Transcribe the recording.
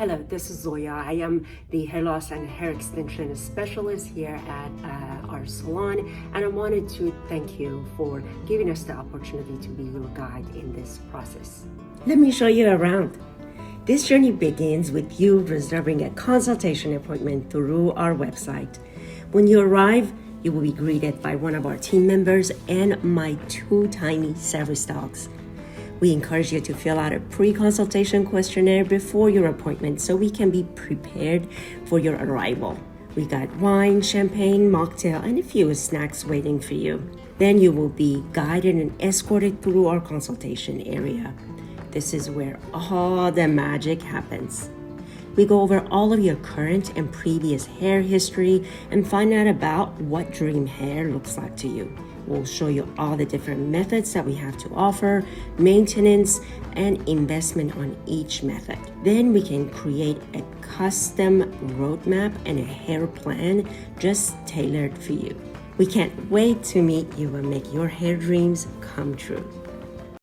Hello, this is Zoya. I am the hair loss and hair extension specialist here at our salon, and I wanted to thank you for giving us the opportunity to be your guide in this process. Let me show you around. This journey begins with you reserving a consultation appointment through our website. When you arrive, you will be greeted by one of our team members and my two tiny service dogs. We encourage you to fill out a pre-consultation questionnaire before your appointment so we can be prepared for your arrival. We got wine, champagne, mocktail, and a few snacks waiting for you. Then you will be guided and escorted through our consultation area. This is where all the magic happens. We go over all of your current and previous hair history and find out about what dream hair looks like to you. We'll show you all the different methods that we have to offer, maintenance, and investment on each method. Then we can create a custom roadmap and a hair plan just tailored for you. We can't wait to meet you and make your hair dreams come true.